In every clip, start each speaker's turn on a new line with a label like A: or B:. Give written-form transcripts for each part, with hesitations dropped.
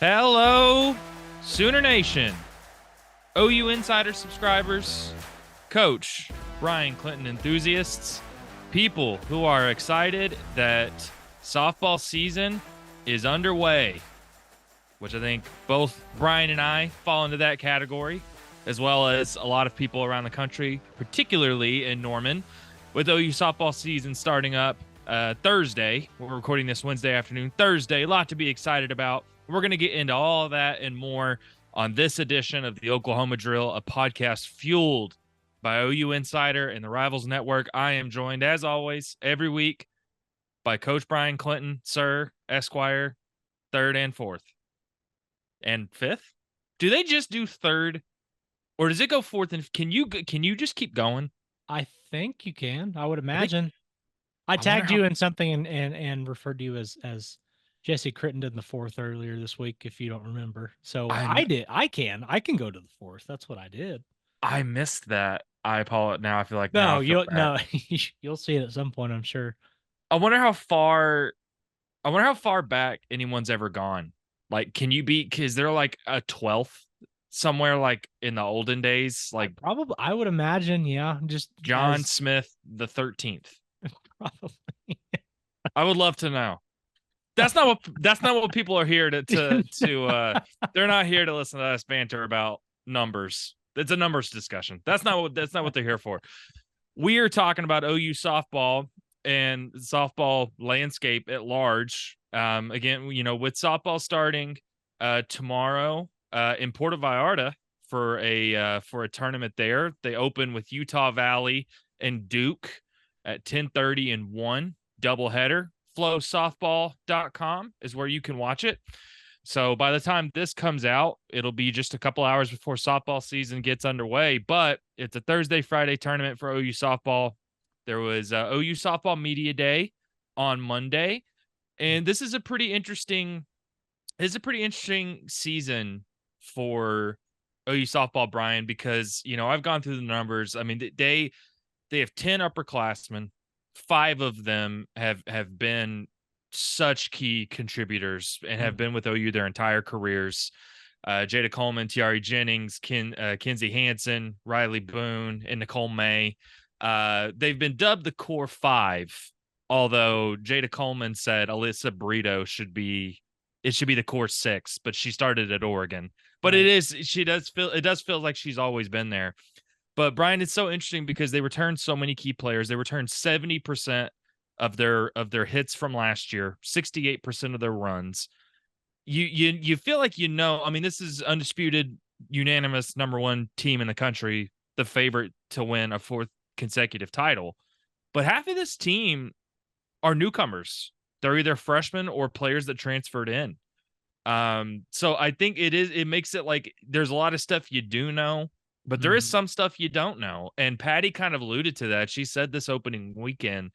A: Hello, Sooner Nation, OU Insider subscribers, Coach Brian Clinton enthusiasts, people who are excited that softball season is underway, which I think both Brian and I fall into that category, as well as a lot of people around the country, particularly in Norman, with OU softball season starting up Thursday. We're recording this Wednesday afternoon. Thursday, a lot to be excited about. We're going to get into all of that and more on this edition of the Oklahoma Drill, a podcast fueled by OU Insider and the Rivals Network. I am joined, as always, every week by Coach Brian Clinton, Sir, Esquire, third and fourth. And fifth? Do they just do third? Or does it go fourth? And can you just keep going?
B: I think you can. I would imagine. I tagged you in something and referred to you as Jesse Crittenden in the fourth earlier this week, if you don't remember. So I did. I can go to the fourth. That's what I did.
A: I missed that. I apologize. Now I feel like
B: no, you'll see it at some point, I'm sure.
A: I wonder how far back anyone's ever gone. Like, can you be? Is there like a 12th somewhere, like in the olden days? Like
B: probably, I would imagine. Yeah, just
A: John Smith the 13th.
B: Probably.
A: I would love to know. That's not what people are here to they're not here to listen to us banter about numbers. It's a numbers discussion. That's not what they're here for. We are talking about OU softball and softball landscape at large. Again, with softball starting tomorrow in Puerto Vallarta for a tournament there. They open with Utah Valley and Duke at 10:30 and 1 doubleheader. FlowSoftball.com is where you can watch it. So by the time this comes out, it'll be just a couple hours before softball season gets underway. But it's a Thursday, Friday tournament for OU softball. There was OU softball media day on Monday, and this is a pretty interesting season for OU softball, Brian, because I've gone through the numbers. I mean, they have 10 upperclassmen. 5 of them have been such key contributors and have been with OU their entire careers. Jada Coleman, Tiari Jennings, Kinsey Hansen, Riley Boone, and Nicole May. They've been dubbed the Core 5, although Jada Coleman said Alyssa Brito should be the Core 6, but she started at Oregon. But it does feel like she's always been there. But Brian, it's so interesting because they returned so many key players. They returned 70% of their hits from last year, 68% of their runs. You feel like I mean, this is undisputed, unanimous number one team in the country, the favorite to win a 4th consecutive title. But half of this team are newcomers. They're either freshmen or players that transferred in. So I think it makes it like there's a lot of stuff you do know, but there is some stuff you don't know. And Patty kind of alluded to that. She said this opening weekend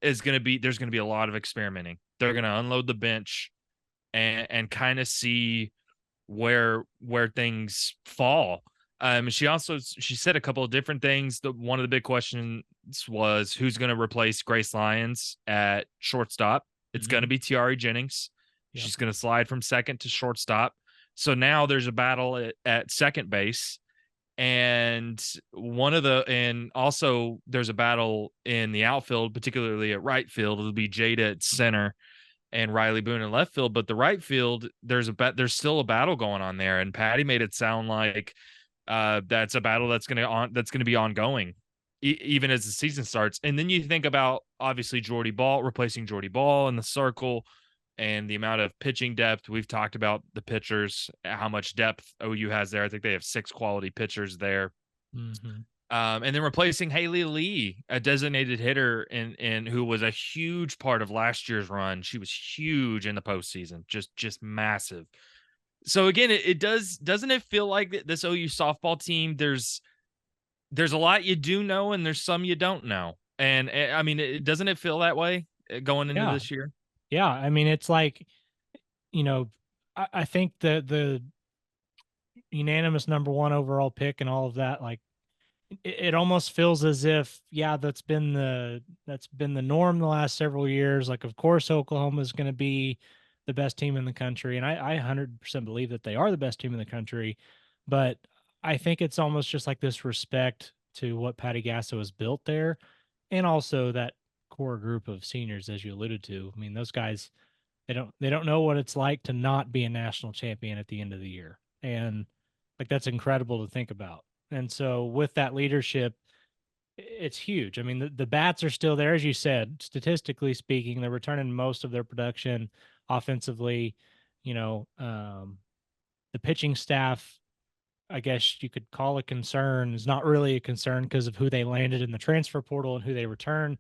A: there's going to be a lot of experimenting. They're going to unload the bench and kind of see where things fall. She said a couple of different things. One of the big questions was who's going to replace Grace Lyons at shortstop. It's going to be Tiari Jennings. Yep. She's going to slide from second to shortstop. So now there's a battle at second base. And also there's a battle in the outfield, particularly at right field. It'll be Jada at center and Riley Boone in left field. But the right field, there's still a battle going on there. And Patty made it sound like that's a battle that's going to be ongoing even as the season starts. And then you think about obviously replacing Jordy Ball in the circle. And the amount of pitching depth. We've talked about the pitchers, how much depth OU has there. I think they have 6 quality pitchers there. And then replacing Haley Lee, a designated hitter, and who was a huge part of last year's run. She was huge in the postseason, just massive. So again, doesn't it feel like this OU softball team? There's a lot you do know, and there's some you don't know. And I mean, doesn't it feel that way going into this year?
B: Yeah, I mean, it's like, I think the unanimous number 1 overall pick and all of that, like, it almost feels as if, that's been the norm the last several years. Like, of course, Oklahoma is going to be the best team in the country, and I 100% believe that they are the best team in the country. But I think it's almost just like this respect to what Patty Gasso has built there, and also that core group of seniors, as you alluded to. I mean, those guys, they don't know what it's like to not be a national champion at the end of the year, and like that's incredible to think about. And so with that leadership, it's huge. I mean, the bats are still there, as you said. Statistically speaking, they're returning most of their production offensively. You know, the pitching staff, I guess you could call a concern, is not really a concern because of who they landed in the transfer portal and who they return.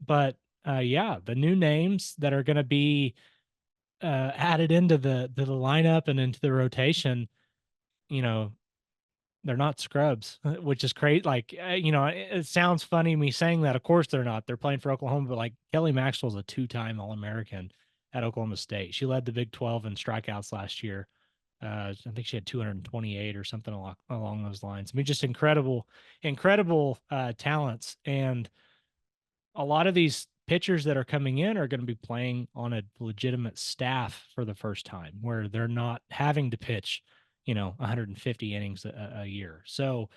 B: But yeah, the new names that are going to be added into the lineup and into the rotation, you know, they're not scrubs, which is great. Like, it sounds funny me saying that. Of course they're not. They're playing for Oklahoma, but like Kelly Maxwell's a two-time All-American at Oklahoma State. She led the Big 12 in strikeouts last year. I think she had 228 or something along those lines. I mean, just incredible talents. And a lot of these pitchers that are coming in are going to be playing on a legitimate staff for the first time, where they're not having to pitch, 150 innings a year. So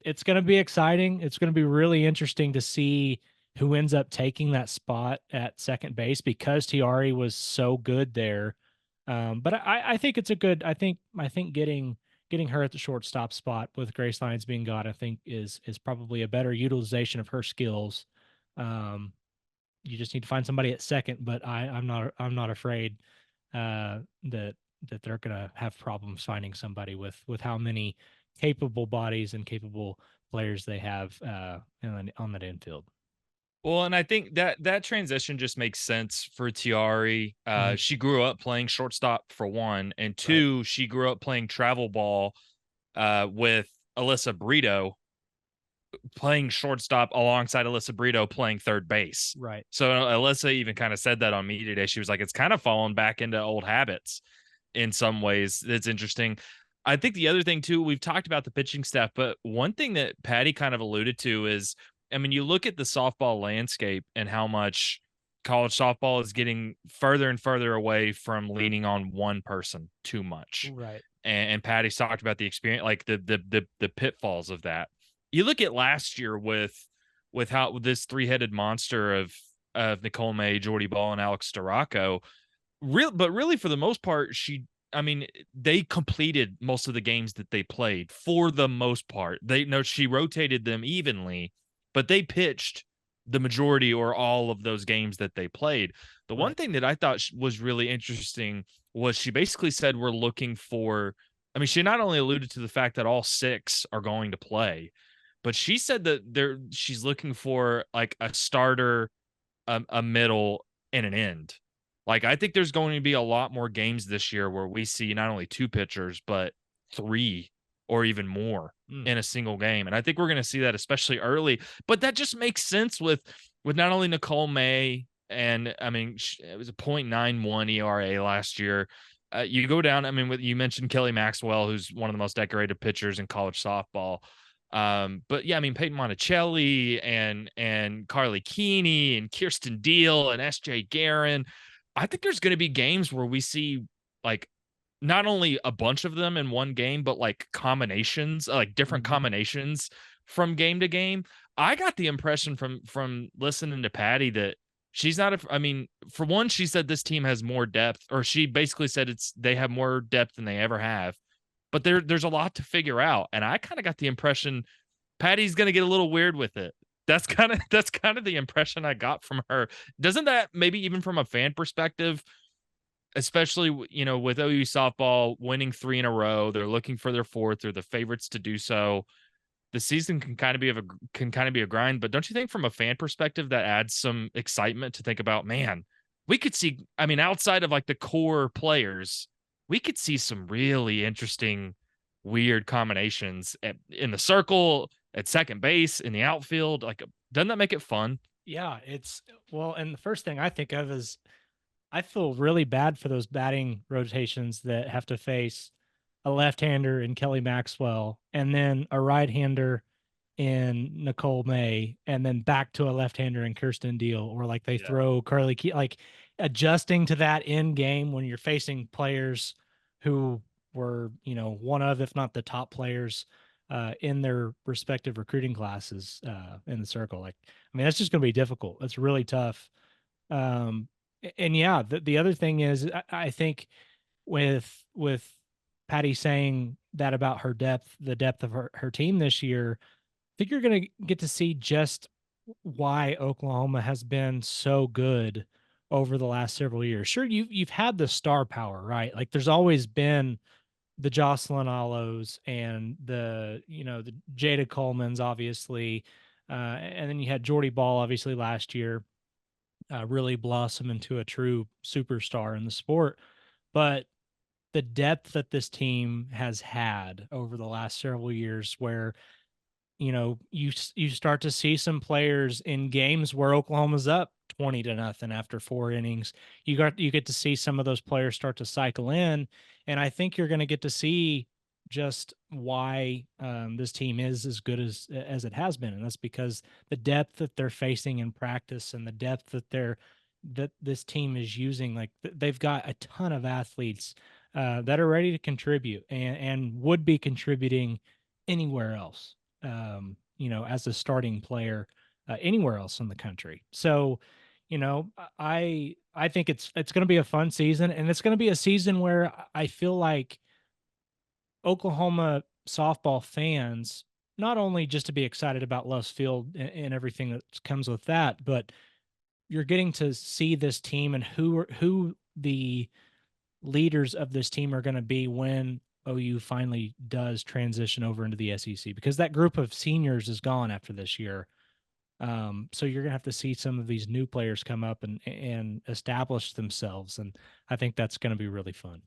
B: it's going to be exciting. It's going to be really interesting to see who ends up taking that spot at second base, because Tiari was so good there. But I think it's a good. I think getting her at the shortstop spot with Grace Lyons being gone, I think is probably a better utilization of her skills. You just need to find somebody at second, but I'm not afraid that they're gonna have problems finding somebody with how many capable bodies and capable players they have on that infield.
A: Well, and I think that transition just makes sense for Tiari.
B: Mhm.
A: She grew up playing shortstop for one, and
B: Right.
A: two, she grew up playing travel ball with Alyssa Brito, playing shortstop alongside Alyssa Brito playing third base.
B: Right.
A: So Alyssa even kind of said that on me today. She was like, it's kind of fallen back into old habits in some ways. It's interesting. I think the other thing too, we've talked about the pitching staff, but one thing that Patty kind of alluded to is, I mean, you look at the softball landscape and how much college softball is getting further and further away from leaning on one person too much.
B: Right.
A: And Patty's talked about the experience, like the pitfalls of that. You look at last year with how with this three-headed monster of Nicole May, Jordy Ball, and Alex Storako. But really, for the most part, I mean, they completed most of the games that they played for the most part. They know she rotated them evenly, but they pitched the majority or all of those games that they played. The one
B: Right.
A: thing that I thought was really interesting was she basically said we're looking for. I mean, she not only alluded to the fact that all six are going to play, but she said that she's looking for like a starter, a middle, and an end. Like, I think there's going to be a lot more games this year where we see not only two pitchers, but three or even more
B: Mm.
A: in a single game. And I think we're going to see that especially early. But that just makes sense with not only Nicole May, and I mean, it was a .91 ERA last year. You go down, I mean, you mentioned Kelly Maxwell, who's one of the most decorated pitchers in college softball. But yeah, I mean Peyton Monticelli and Carly Keeney and Kirsten Deal and SJ Guerin. I think there's going to be games where we see like not only a bunch of them in one game, but like combinations, like different
B: Mhm.
A: combinations from game to game. I got the impression from listening to Patty that she's not a, I mean, for one, she said this team has more depth, or she basically said they have more depth than they ever have. But there's a lot to figure out, and I kind of got the impression Patty's going to get a little weird with it. That's kind of the impression I got from her. Doesn't that, maybe even from a fan perspective, especially with OU softball winning 3 in a row, they're looking for their fourth, they're the favorites to do so. The season can kind of be a grind, but don't you think from a fan perspective that adds some excitement to think about, man, we could see, I mean, outside of like the core players, we could see some really interesting weird combinations in the circle, at second base, in the outfield. Like, doesn't that make it fun?
B: Yeah, it's well, and the first thing I think of is I feel really bad for those batting rotations that have to face a left-hander in Kelly Maxwell and then a right-hander in Nicole May and then back to a left-hander in Kirsten Deal, or like they
A: Yeah.
B: throw Carly Key. Like adjusting to that in game when you're facing players who were, one of, if not the top players in their respective recruiting classes in the circle. Like, I mean, that's just going to be difficult. That's really tough. Um, and yeah, the other thing is, I think with Patty saying that about her depth, the depth of her team this year, I think you're going to get to see just why Oklahoma has been so good over the last several years. Sure, you've had the star power, right? Like there's always been the Jocelyn Allos and the Jada Colemans, obviously, and then you had Jordy Ball, obviously last year, really blossom into a true superstar in the sport. But the depth that this team has had over the last several years, where you start to see some players in games where Oklahoma's up 20-0 after 4 innings. You get to see some of those players start to cycle in, and I think you're going to get to see just why this team is as good as it has been, and that's because the depth that they're facing in practice and the depth that this team is using. Like they've got a ton of athletes that are ready to contribute and would be contributing anywhere else, as a starting player anywhere else in the country. So, I think it's going to be a fun season, and it's going to be a season where I feel like Oklahoma softball fans, not only just to be excited about Love's Field and everything that comes with that, but you're getting to see this team and who the leaders of this team are going to be when OU finally does transition over into the SEC, because that group of seniors is gone after this year. So you're going to have to see some of these new players come up and establish themselves. And I think that's going to be really fun.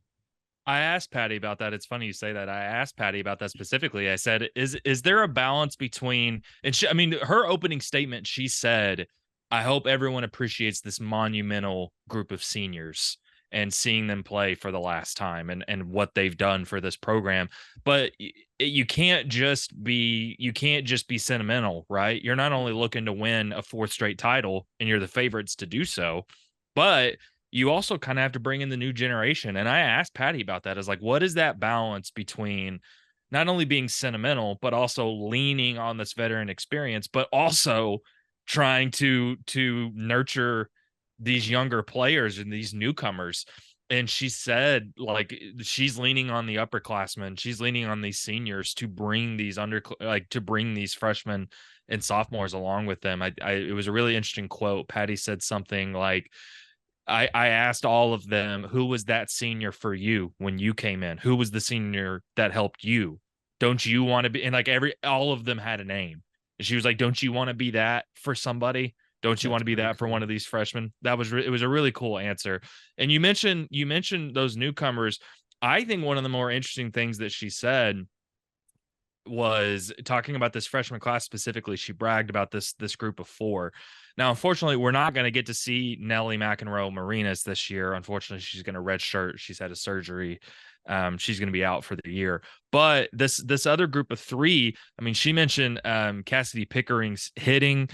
A: I asked Patty about that. It's funny you say that. I asked Patty about that specifically. I said, "Is there a balance between?" And I mean, her opening statement, she said, "I hope everyone appreciates this monumental group of seniors and seeing them play for the last time and what they've done for this program." But you can't just be sentimental, right? You're not only looking to win a fourth straight title, and you're the favorites to do so, but you also kind of have to bring in the new generation. And I asked Patty about that. Is like, what is that balance between not only being sentimental, but also leaning on this veteran experience, but also trying to nurture these younger players and these newcomers. And she said, like, she's leaning on the upperclassmen, she's leaning on these seniors to bring these to bring these freshmen and sophomores along with them. It was a really interesting quote. Patty said something like, I asked all of them, who was that senior for you when you came in? Who was the senior that helped you? Don't you want to be? And like all of them had a name. And she was like, don't you want to be that for somebody? Don't you want
B: That's
A: to be
B: pretty
A: that for
B: cool.
A: one of these freshmen? It was a really cool answer. And you mentioned those newcomers. I think one of the more interesting things that she said was talking about this freshman class specifically. She bragged about this group of four. Now, unfortunately, we're not going to get to see Nellie McEnroe Marinas this year. Unfortunately, she's going to redshirt. She's had a surgery. She's going to be out for the year. But this other group of three, I mean, she mentioned Cassidy Pickering's hitting.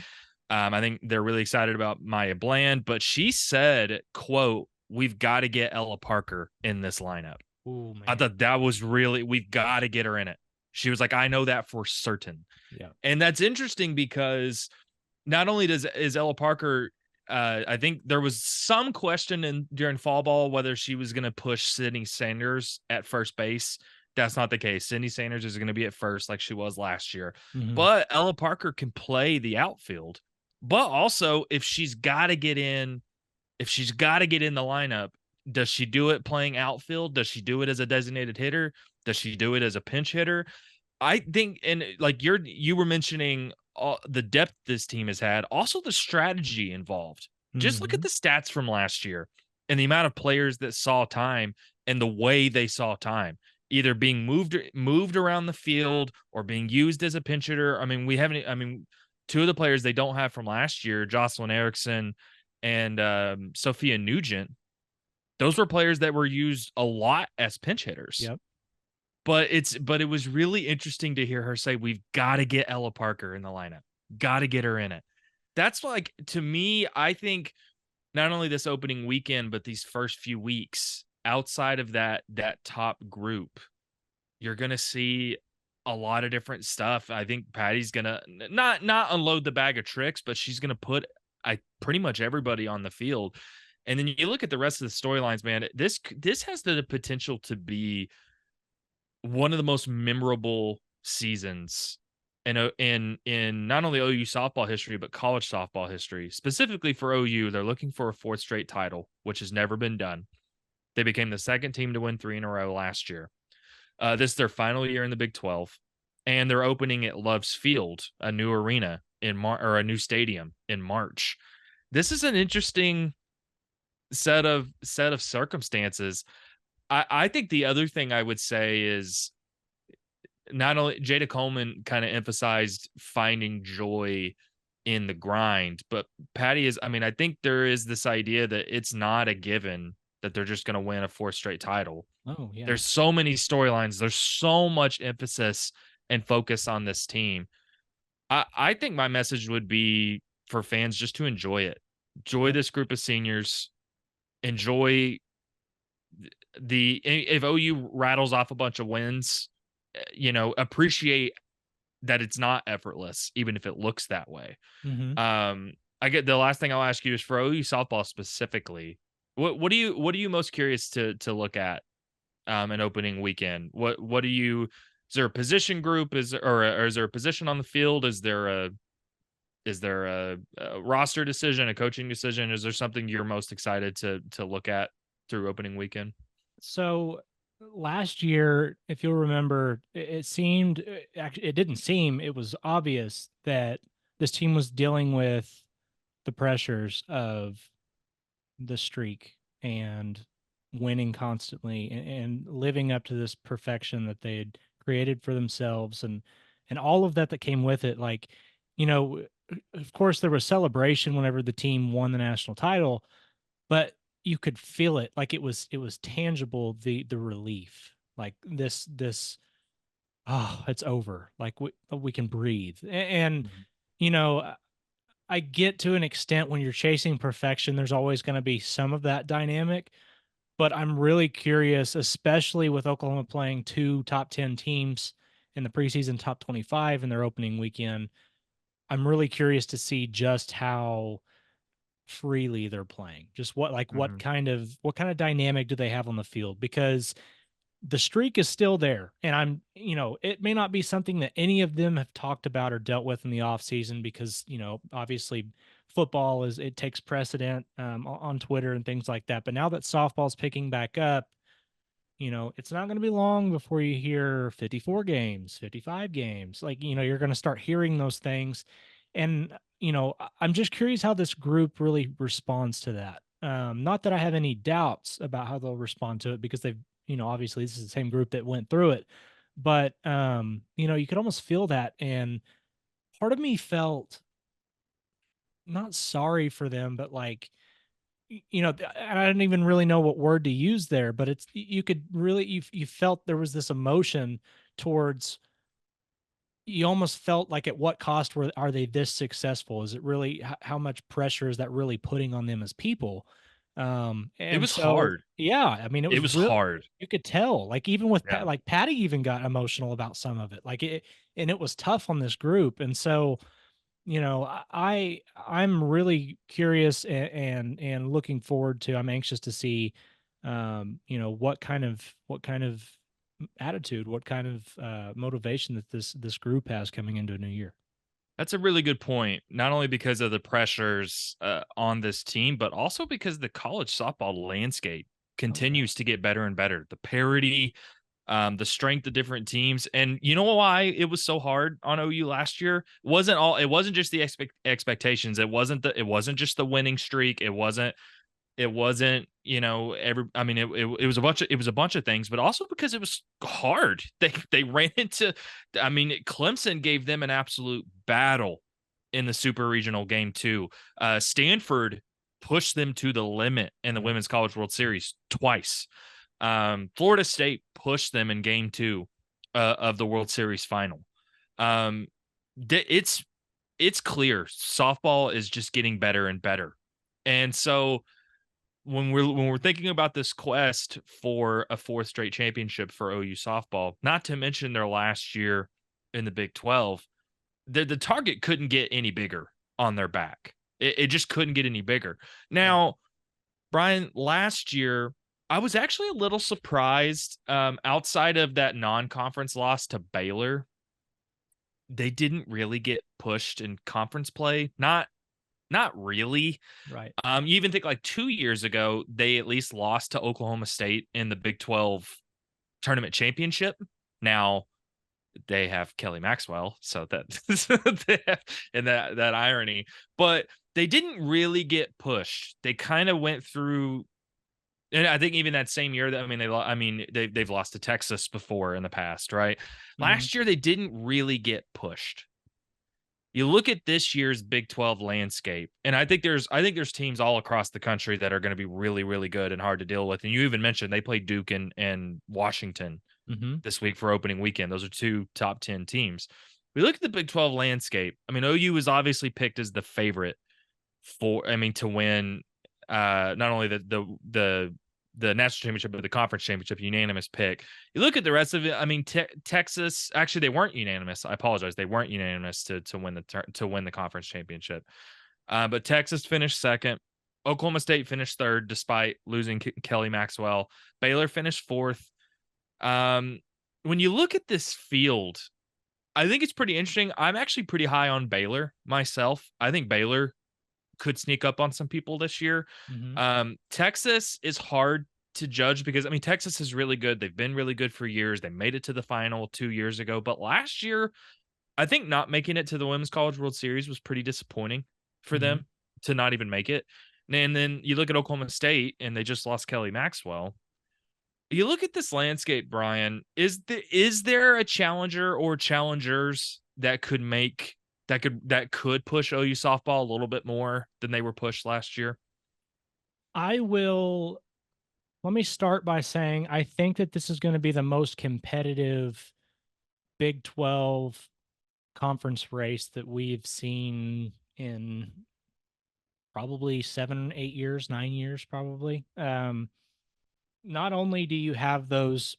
A: I think they're really excited about Maya Bland, but she said, "quote We've got to get Ella Parker in this lineup."
B: Oh
A: I
B: man.
A: thought that was really, we've got to get her in it. She was like, "I know that for certain."
B: Yeah.
A: And that's interesting because not only is Ella Parker, I think there was some question during fall ball whether she was going to push Sydney Sanders at first base. That's not the case. Sydney Sanders is going to be at first like she was last year.
B: Mm-hmm.
A: But Ella Parker can play the outfield. But also, if she's got to get in the lineup, does she do it playing outfield? Does she do it as a designated hitter? Does she do it as a pinch hitter? I think, and like you were mentioning the depth this team has had, also the strategy involved. Just look at
B: Mm-hmm.
A: the stats from last year and the amount of players that saw time and the way they saw time, either being moved around the field or being used as a pinch hitter. I mean, two of the players they don't have from last year, Jocelyn Erickson and Sophia Nugent, those were players that were used a lot as pinch hitters.
B: Yep.
A: But it was really interesting to hear her say, "We've got to get Ella Parker in the lineup. Got to get her in it." That's like, to me, I think not only this opening weekend, but these first few weeks outside of that top group, you're gonna see a lot of different stuff. I think Patty's gonna not unload the bag of tricks, but she's gonna put I pretty much everybody on the field. And then you look at the rest of the storylines, man. This has the potential to be one of the most memorable seasons in not only OU softball history but college softball history. Specifically for OU, they're looking for a fourth straight title, which has never been done. They became the second team to win 3 in a row last year. This is their final year in the Big 12, and they're opening at Love's Field, a new arena or a new stadium in March. This is an interesting set of circumstances. I think the other thing I would say is not only Jada Coleman kind of emphasized finding joy in the grind, but Patty is, I mean, I think there is this idea that it's not a given that they're just going to win a fourth straight title.
B: Oh, yeah.
A: There's so many storylines. There's so much emphasis and focus on this team. I think my message would be for fans just to enjoy it. Enjoy
B: Yep.
A: this group of seniors. Enjoy if OU rattles off a bunch of wins, appreciate that it's not effortless, even if it looks that way.
B: Mhm.
A: I get the last thing I'll ask you is for OU softball specifically. What are you most curious to look at an opening weekend? What do you is there a position group? Or is there a position on the field? Is there a roster decision, a coaching decision? Is there something you're most excited to look at through opening weekend?
B: So last year, if you'll remember, it seemed actually it didn't seem, it was obvious that this team was dealing with the pressures of the streak and winning constantly and living up to this perfection that they had created for themselves and all of that that came with it. Like, you know, of course there was celebration whenever the team won the national title, but you could feel it. Like it was tangible, the relief. Like this oh, it's over. Like we can breathe. And
A: Mhm.
B: you know, I get to an extent when you're chasing perfection, there's always going to be some of that dynamic. But I'm really curious, especially with Oklahoma playing two top 10 teams in the preseason top 25 in their opening weekend. I'm really curious to see just how freely they're playing. Just
A: Mhm.
B: what kind of dynamic do they have on the field? Because the streak is still there. And it may not be something that any of them have talked about or dealt with in the offseason because, obviously football it takes precedent on Twitter and things like that. But now that softball's picking back up, it's not going to be long before you hear 54 games, 55 games. Like, you're going to start hearing those things. And, I'm just curious how this group really responds to that. Not that I have any doubts about how they'll respond to it because they've, obviously this is the same group that went through it. But, you could almost feel that. And part of me felt not sorry for them, but like, and I didn't even really know what word to use there, but you could really you felt there was this emotion towards you almost felt like at what cost are they this successful? Is it really how much pressure is that really putting on them as people?
A: It
B: And
A: was
B: so
A: hard.
B: yeah, I mean it
A: It
B: was
A: was
B: real.
A: hard.
B: You could tell, like even with
A: Yeah.
B: like Patty even got emotional about some of it, like and it was tough on this group. And so I'm really curious and looking forward to. I'm anxious to see, what kind of attitude, what kind of motivation that this group has coming into a new year.
A: That's a really good point. Not only because of the pressures on this team, but also because the college softball landscape
B: Oh yeah.
A: continues to get better and better. The parity, the strength of different teams, and you know why it was so hard on OU last year? It wasn't just the expectations. It wasn't just the winning streak. It wasn't, I mean, it was a bunch of things, but also because it was hard. They ran into, I mean, Clemson gave them an absolute battle in the super regional game too. Stanford pushed them to the limit in the
B: Yep.
A: Women's College World Series twice. Florida State pushed them in game two of the World Series final. Um, it's clear softball is just getting better and better. And so when we're thinking about this quest for a fourth straight championship for OU softball, not to mention their last year in the Big 12, the target couldn't get any bigger on their back. It just couldn't get any bigger.
B: Yeah.
A: Now, Brian, last year, I was actually a little surprised. Outside of that non-conference loss to Baylor, they didn't really get pushed in conference play. Not really.
B: Right.
A: You even think like 2 years ago, they at least lost to Oklahoma State in the Big 12 tournament championship. Now they have Kelly Maxwell, so that and that irony, but they didn't really get pushed. They kind of went through, and I think even that same year that they've lost to Texas before in the past, right?
B: Mhm.
A: Last year they didn't really get pushed. You look at this year's Big 12 landscape, and I think there's teams all across the country that are going to be really, really good and hard to deal with. And you even mentioned they played Duke and Washington
B: Mhm.
A: this week for opening weekend. Those are two top 10 teams. We look at the Big 12 landscape. I mean, OU was obviously picked as the favorite to win not only the national championship, but the conference championship, unanimous pick. You look at the rest of it. I mean, Texas, actually, they weren't unanimous. I apologize. They weren't unanimous to win the conference championship. But Texas finished second. Oklahoma State finished third, despite losing Kelly Maxwell. Baylor finished fourth. Um, when you look at this field, I think it's pretty interesting. I'm actually pretty high on Baylor myself. I think Baylor could sneak up on some people this year.
B: Mhm.
A: Texas is hard to judge because Texas is really good. They've been really good for years. They made it to the final 2 years ago, but last year, I think not making it to the Women's College World Series was pretty disappointing for
B: Mhm.
A: them to not even make it. And then you look at Oklahoma State, and they just lost Kelly Maxwell. You look at this landscape, Brian. Is there a challenger or challengers that could push OU softball a little bit more than they were pushed last year?
B: I will Let me start by saying I think that this is gonna be the most competitive Big 12 conference race that we've seen in probably 7, 8 years, 9 years probably. Not only do you have the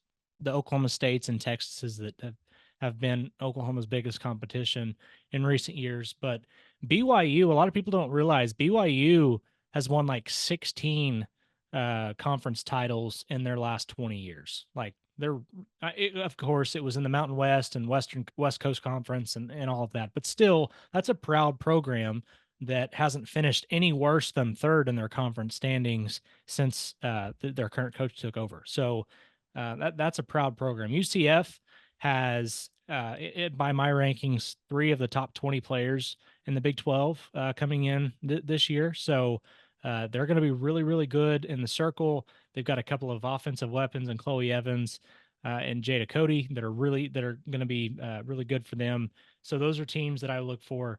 B: Oklahoma States and Texases that have been Oklahoma's biggest competition in recent years, but BYU, a lot of people don't realize BYU has won like 16 conference titles in their last 20 years. Like of course it was in the Mountain West and West Coast Conference and all of that, but still that's a proud program that hasn't finished any worse than third in their conference standings since their current coach took over. So that's a proud program. UCF has, by my rankings, 3 of the top 20 players in the Big 12 coming in this year. So they're going to be really, really good in the circle. They've got a couple of offensive weapons and Chloe Evans and Jada Cody that are going to be really good for them. So those are teams that I look for.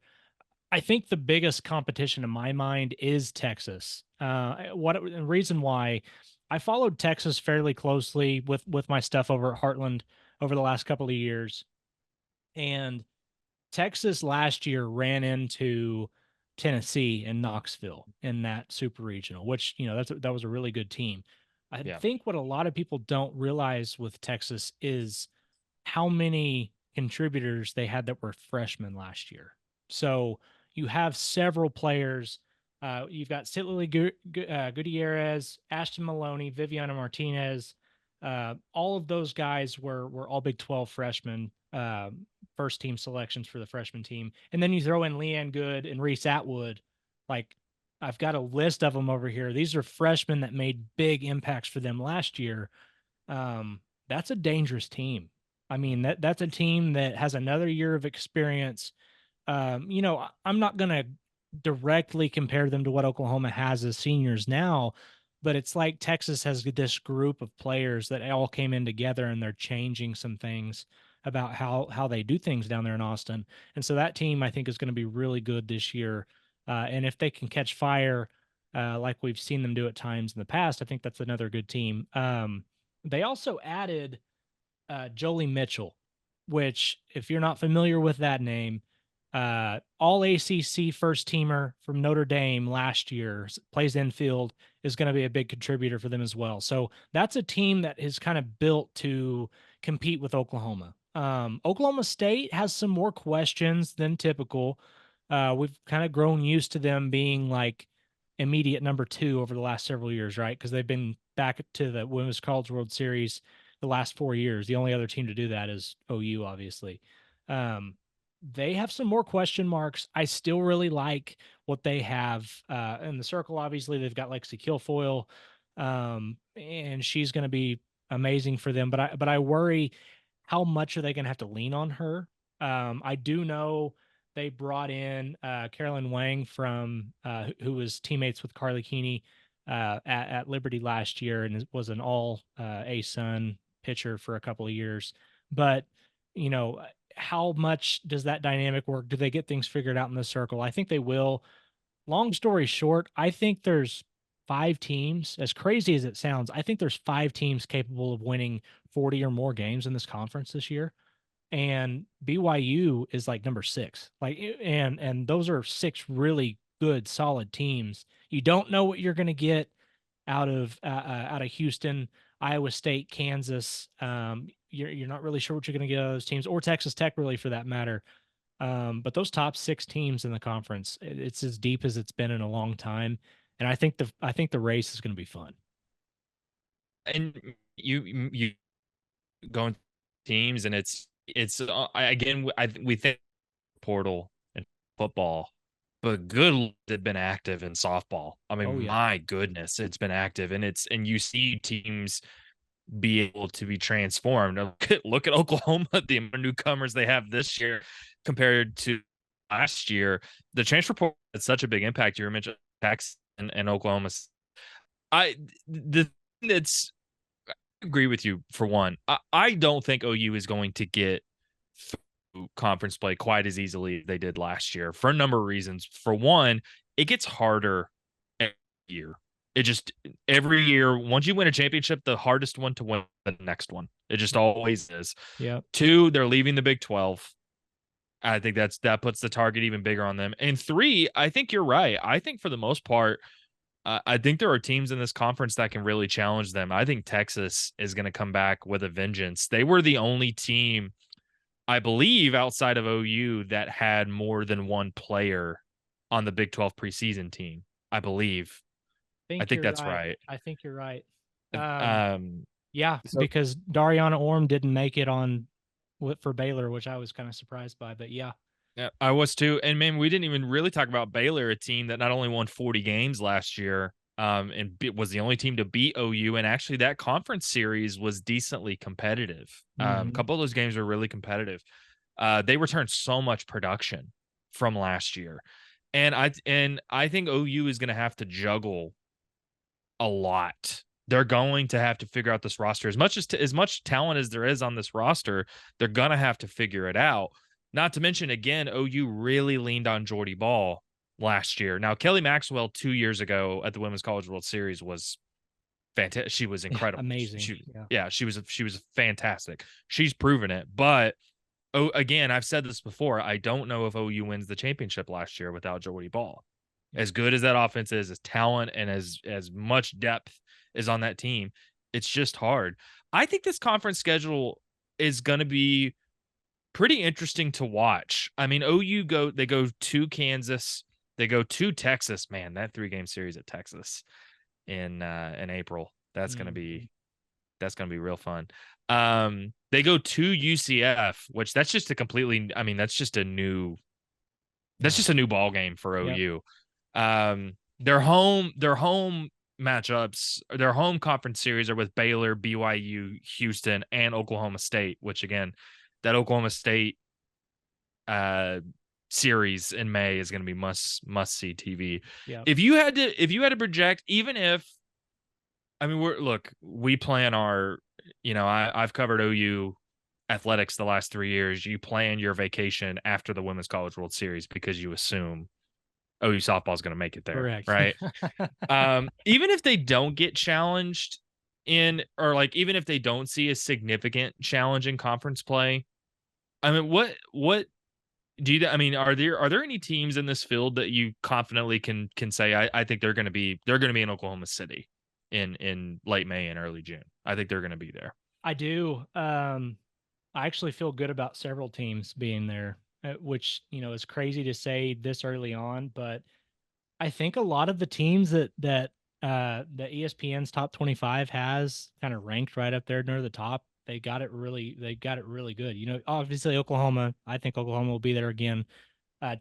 B: I think the biggest competition in my mind is Texas. The reason why I followed Texas fairly closely with my stuff over at Heartland over the last couple of years, and Texas last year ran into Tennessee and Knoxville in that super regional, which that was a really good team. I
A: Yeah.
B: think what a lot of people don't realize with Texas is how many contributors they had that were freshmen last year. So you have several players. You've got Sitley Gutierrez, Ashton Maloney, Viviana Martinez. All of those guys were all Big 12 freshmen, first team selections for the freshman team. And then you throw in Leanne Good and Reese Atwood. Like, I've got a list of them over here. These are freshmen that made big impacts for them last year. That's a dangerous team. I mean, that's a team that has another year of experience. I'm not going to directly compare them to what Oklahoma has as seniors now, but it's like Texas has this group of players that all came in together and they're changing some things about how they do things down there in Austin. And so that team I think is going to be really good this year. And if they can catch fire, like we've seen them do at times in the past, I think that's another good team. They also added Jolie Mitchell, which, if you're not familiar with that name, All ACC first teamer from Notre Dame last year, plays infield, is going to be a big contributor for them as well. So that's a team that is kind of built to compete with Oklahoma. Oklahoma State has some more questions than typical. We've kind of grown used to them being like immediate number two over the last several years, right? Because they've been back to the Women's College World Series the last 4 years. The only other team to do that is OU, obviously. They have some more question marks. I still really like what they have in the circle. Obviously, they've got Lexi Kilfoyle, and she's going to be amazing for them. But I worry, how much are they going to have to lean on her? I do know they brought in Carolyn Wang from who was teammates with Carly Keeney at Liberty last year and was an all ASUN pitcher for a couple of years. But you know, how much does that dynamic work? Do they get things figured out in the circle? I think they will. Long story short, I think there's 5 teams, as crazy as it sounds, I think there's 5 teams capable of winning 40 or more games in this conference this year. And BYU is like number 6. And those are 6 really good, solid teams. You don't know what you're going to get out of Houston, Iowa State, Kansas. You're not really sure what you're going to get out of those teams, or Texas Tech, really, for that matter. But those top 6 teams in the conference, it's as deep as it's been in a long time, and I think the race is going to be fun.
A: And you going teams, and it's again, we think portal and football, but good have been active in softball. I mean,
B: Oh yeah,
A: my goodness, it's been active, and you see teams be able to be transformed. Look at Oklahoma, the amount of newcomers they have this year compared to last year. The transfer portal had such a big impact. You mentioned Texas and Oklahoma. The thing that's I agree with you for one. I don't think OU is going to get through conference play quite as easily as they did last year for a number of reasons. For one, it gets harder every year. It just every year, once you win a championship, the hardest one to win the next one. It just always is.
B: yeah.
A: 2, they're leaving the Big 12. I think that puts the target even bigger on them. And 3, I think you're right. I think for the most part, I think there are teams in this conference that can really challenge them. I think Texas is going to come back with a vengeance. They were the only team, I believe, outside of OU that had more than one player on the Big 12 preseason team. I believe. I
B: Think
A: think
B: you're
A: that's
B: right.
A: right.
B: I think you're right. Um,
A: Um,
B: yeah,
A: so
B: because Dariana Orm didn't make it on for Baylor, which I was kind of surprised by. But yeah,
A: yeah, I was too. And man, we didn't even really talk about Baylor, a team that not only won 40 games last year, and was the only team to beat OU. And actually, that conference series was decently competitive. A
B: mm-hmm.
A: couple of those games were really competitive. They returned so much production from last year, and I think OU is going to have to juggle a lot. They're going to have to figure out this roster as much talent as there is on this roster. They're gonna have to figure it out. Not to mention, again, OU really leaned on Jordy Ball last year. Now, Kelly Maxwell 2 years ago at the Women's College World Series was fantastic. She was
B: Yeah,
A: incredible.
B: amazing. Yeah,
A: She was fantastic. She's proven it. But again, I've said this before. I don't know if OU wins the championship last year without Jordy Ball.
B: yeah.
A: As good as that offense is, as talent and as much depth is on that team, it's just hard. I think this conference schedule is going to be pretty interesting to watch. I mean, they go to Kansas, they go to Texas. Man, that 3-game series at Texas in April.
B: Mm-hmm.
A: That's gonna be real fun. They go to UCF, which that's just a completely. I mean, that's
B: Yeah.
A: just a new ball game for
B: Yep.
A: OU. Their home matchups, their home conference series are with Baylor, BYU, Houston, and Oklahoma State. Which again, that Oklahoma State uh series in May is going to be must see TV.
B: Yep.
A: If you had to project, even if I mean we plan our I've covered OU athletics the last 3 years. You plan your vacation after the Women's College World Series because you assume OU softball is going to make it there,
B: Correct.
A: right? Even if they don't get challenged even if they don't see a significant challenge in conference play, I mean, what do you? I mean, are there any teams in this field that you confidently can say I think they're gonna be in Oklahoma City in late May and early June? I think they're gonna be there.
B: I do. I actually feel good about several teams being there, which is crazy to say this early on, but I think a lot of the teams that ESPN's top 25 has kind of ranked right up there near the top. They got it really good. Obviously Oklahoma. I think Oklahoma will be there again.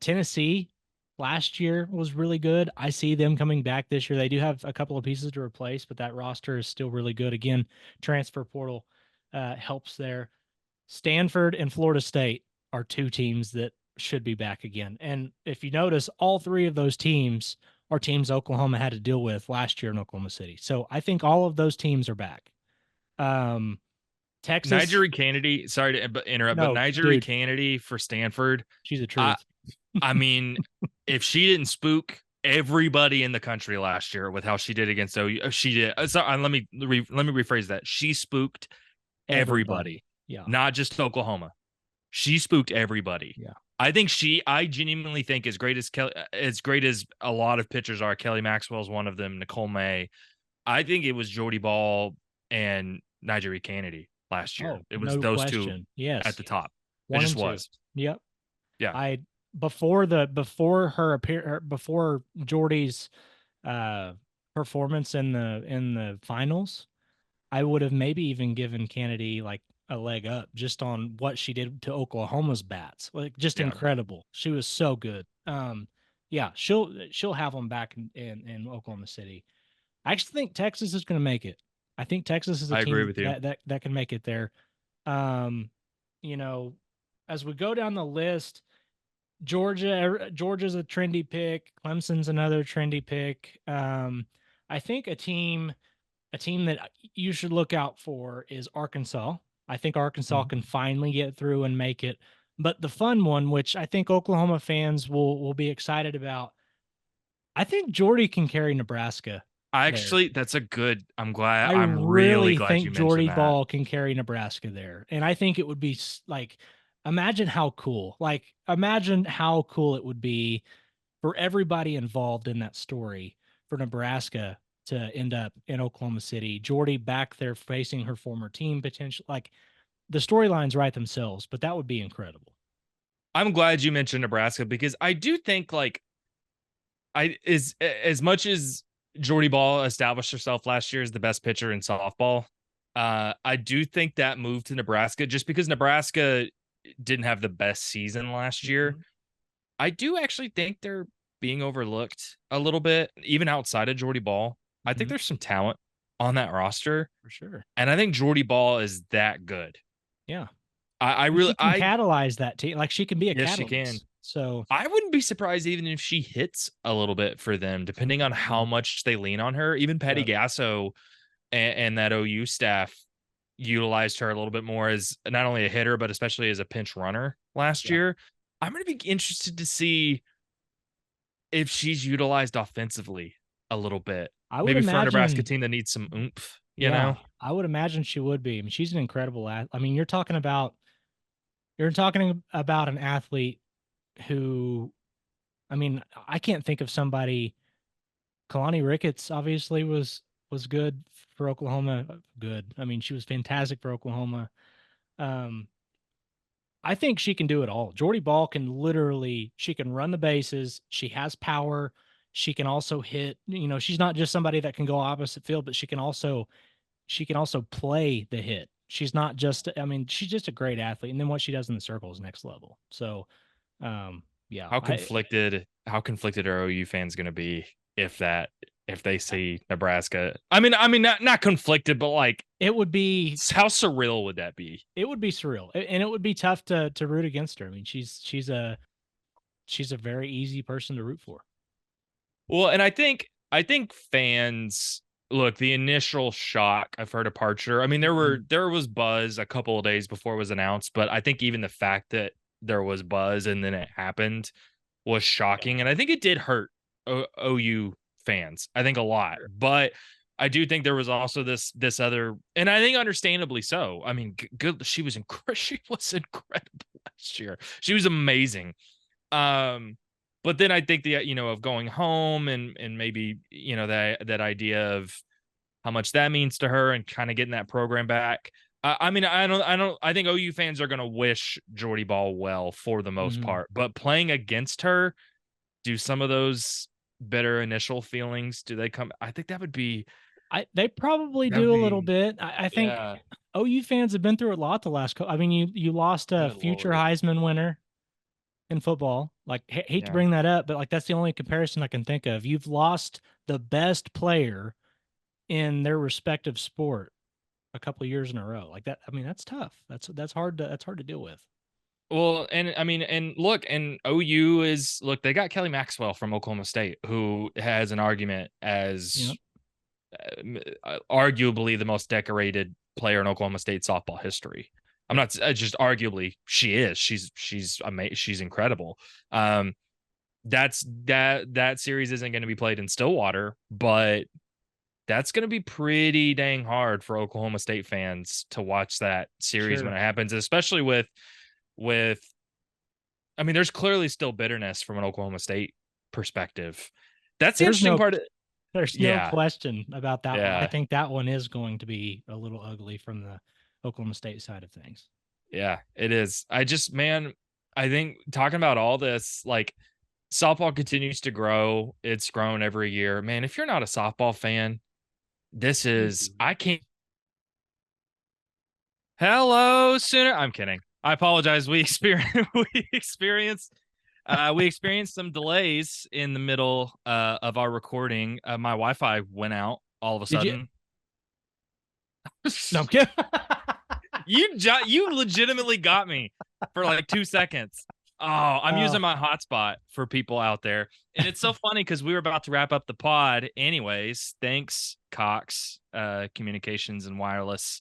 B: Tennessee last year was really good. I see them coming back this year. They do have a couple of pieces to replace, but that roster is still really good. Again, transfer portal helps there. Stanford and Florida State are two teams that should be back again. And if you notice, all three of those teams are teams Oklahoma had to deal with last year in Oklahoma City. So I think all of those teams are back. Um, Texas,
A: Nigel Kennedy, sorry to interrupt, but
B: no,
A: Nigel
B: dude,
A: Kennedy for Stanford.
B: she's the
A: I
B: truth.
A: I mean, if she didn't spook everybody in the country last year with how she did against OU, she did. Sorry, let me rephrase that. She spooked
B: Everybody.
A: everybody,
B: Yeah.
A: not just Oklahoma. She spooked everybody.
B: Yeah.
A: I genuinely think as great as a lot of pitchers are, Kelly Maxwell is one of them, Nicole May. I think it was Jody Ball and Nigel Kennedy last year.
B: Oh,
A: It was
B: no
A: those two
B: question.
A: at
B: Yes.
A: the top. It
B: One
A: just
B: and two.
A: was.
B: Yep.
A: Yeah.
B: I before Jordy's uh performance in the finals, I would have maybe even given Kennedy like a leg up just on what she did to Oklahoma's bats. Like just
A: Yeah.
B: incredible. She was so good. Yeah, she'll have them back in Oklahoma City. I actually think Texas is going to make it. I think Texas is a
A: I agree
B: team
A: with you.
B: that can make it there. Um, you know, as we go down the list, Georgia's a trendy pick. Clemson's another trendy pick. I think a team that you should look out for is Arkansas. I think Arkansas
A: Mhm.
B: can finally get through and make it. But the fun one, which I think Oklahoma fans will be excited about, I think Jordy can carry Nebraska there.
A: I'm really
B: really
A: glad
B: think
A: you mentioned
B: Jordy
A: that.
B: Ball can carry Nebraska there. And I think it would be like, imagine how cool. Like, imagine how cool it would be for everybody involved in that story for Nebraska to end up in Oklahoma City. Jordy back there facing her former team potentially. Like, the storylines write themselves, but that would be incredible.
A: I'm glad you mentioned Nebraska because I do think like I is as much as Jordy Ball established herself last year as the best pitcher in softball. I do think that move to Nebraska, just because Nebraska didn't have the best season last year,
B: Mhm.
A: I do actually think they're being overlooked a little bit, even outside of Jordy Ball. I think
B: Mhm.
A: there's some talent on that roster,
B: For sure.
A: and I think Jordy Ball is that good.
B: Yeah.
A: I
B: And
A: really,
B: she can catalyze that team. Like, she can be a
A: yes, she can.
B: catalyst. So,
A: I wouldn't be surprised even if she hits a little bit for them, depending on how
B: yeah.
A: much they lean on her. Even Petty
B: Yeah.
A: Gasso and that OU staff utilized her a little bit more as not only a hitter, but especially as a pinch runner last
B: Yeah.
A: year. I'm going to be interested to see if she's utilized offensively a little bit,
B: I would
A: maybe for a Nebraska
B: imagine,
A: team that needs some oomph, you
B: yeah,
A: know?
B: I would imagine she would be. I mean, she's an incredible I mean, you're talking about an athlete who, I mean, I can't think of somebody. Kalani Ricketts obviously was good for Oklahoma. Good. I mean, she was fantastic for Oklahoma. Um, I think she can do it all. Jordy Ball can literally, she can run the bases. She has power. She can also hit. She's not just somebody that can go opposite field, but she can also play the hit. She's not just. I mean, she's just a great athlete. And then what she does in the circle is next level. So, yeah,
A: How conflicted are OU fans going to be if they see Nebraska? I mean, not conflicted, but like,
B: it would be
A: how surreal would that be?
B: it would be surreal, and it would be tough to root against her. I mean, she's a very easy person to root for.
A: Well, and I think fans look, the initial shock of her departure. I mean,
B: Mhm.
A: there was buzz a couple of days before it was announced, but I think even the fact that there was buzz and then it happened was
B: Yeah,
A: shocking, and I think it did hurt OU fans. I think a lot,
B: sure.
A: but I do think there was also this other, and I think understandably so. I mean, good. She was incredible. She was incredible year. She was amazing. But then I think of going home and maybe, that idea of how much that means to her and kind of getting that program back. I mean, I think OU fans are going to wish Jordy Ball well for the most
B: Mhm.
A: part, but playing against her, do some of those bitter initial feelings, do they come? I think
B: They probably
A: that'd
B: do a little
A: be,
B: bit. I think
A: yeah,
B: OU fans have been through a lot the last I mean, you lost a
A: good
B: future
A: Lord.
B: Heisman winner in football. Like, hate to
A: Yeah.
B: bring that up, but, like, that's the only comparison I can think of. You've lost the best player in their respective sport a couple of years in a row. Like that, I mean, that's tough. That's hard to deal with.
A: Well, and I mean, and look, and OU look, they got Kelly Maxwell from Oklahoma State, who has an argument as
B: Yep.
A: arguably the most decorated player in Oklahoma State softball history. I'm not just arguably she is. She's amazing. She's incredible. Um, that series isn't going to be played in Stillwater, but that's going to be pretty dang hard for Oklahoma State fans to watch that series when
B: Sure.
A: it happens, especially with. I mean, there's clearly still bitterness from an Oklahoma State perspective. That's the
B: There's
A: interesting
B: no
A: part.
B: there's no
A: Yeah,
B: question about that one. I
A: yeah.
B: think that one is going to be a little ugly from the Oklahoma State side of things.
A: Yeah, it is. Man, I think talking about all this, like softball continues to grow. It's grown every year. Man, if you're not a softball fan, I can't. Hello, Sooner. I'm kidding. I apologize. We experienced some delays in the middle of our recording. My Wi-Fi went out all of a
B: Did you?
A: sudden.
B: No, I'm kidding.
A: You legitimately got me for like 2 seconds. Oh, I'm
B: Oh,
A: using my hotspot for people out there. And it's so funny because we were about to wrap up the pod anyways. Thanks, Cox Communications and Wireless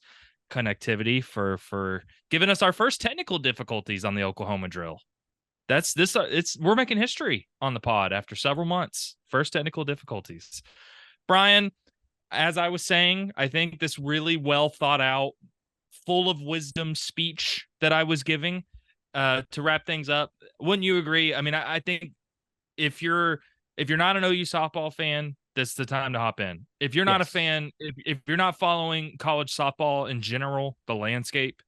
A: Connectivity for giving us our first technical difficulties on the Oklahoma drill. That's this it's We're making history on the pod after several months. First technical difficulties. Brian, as I was saying, I think this really well thought out, full of wisdom speech that I was giving to wrap things up. Wouldn't you agree? I mean, I think if you're not an OU softball fan, this is the time to hop in. If you're not a
B: yes.
A: fan, if you're not following college softball in general, the landscape,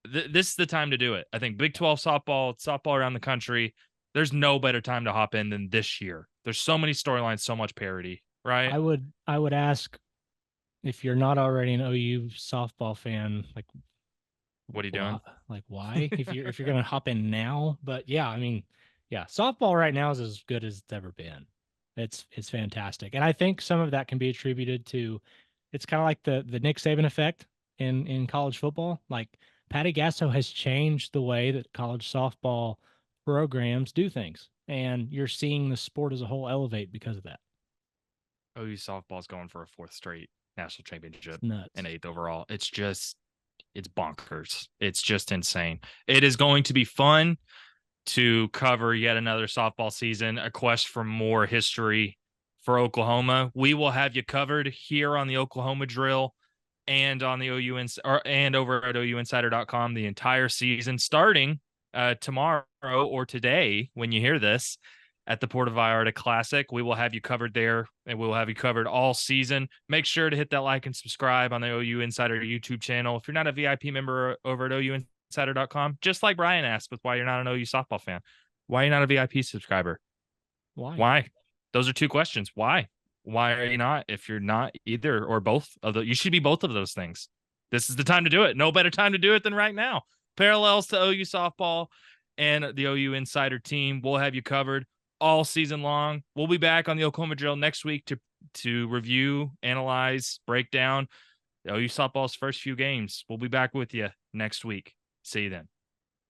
A: this is the time to do it. I think Big 12 softball around the country, there's no better time to hop in than this year. There's so many storylines, so much parity, right?
B: I would ask if you're not already an OU softball fan, like
A: What are you
B: why
A: doing?
B: why if you're gonna hop in now. But yeah, I mean, yeah, softball right now is as good as it's ever been. It's fantastic. And I think some of that can be attributed to it's kind of like the Nick Saban effect in college football. Like Patty Gasso has changed the way that college softball programs do things. And you're seeing the sport as a whole elevate because of that.
A: OU softball's going for a fourth straight national championship
B: It's nuts.
A: and eighth overall. It's bonkers. It's just insane. It is going to be fun to cover yet another softball season, a quest for more history for Oklahoma. We will have you covered here on the Oklahoma Drill and on the and over at ouinsider.com the entire season, starting tomorrow or today when you hear this at the Puerto Vallarta Classic. We will have you covered there, and we will have you covered all season. Make sure to hit that like and subscribe on the OU Insider YouTube channel. If you're not a VIP member over at ouinsider.com, just like Brian asked with why you're not an OU softball fan, why are you not a VIP subscriber?
B: Why?
A: Why? Those are two questions. Why? Why are you not? If you're not either or both of the, you should be both of those things. This is the time to do it. No better time to do it than right now. Parallels to OU softball and the OU Insider team. We'll have you covered all season long. We'll be back on the Oklahoma Drill next week to review, analyze, break down OU softball's first few games. We'll be back with you next week. See you then.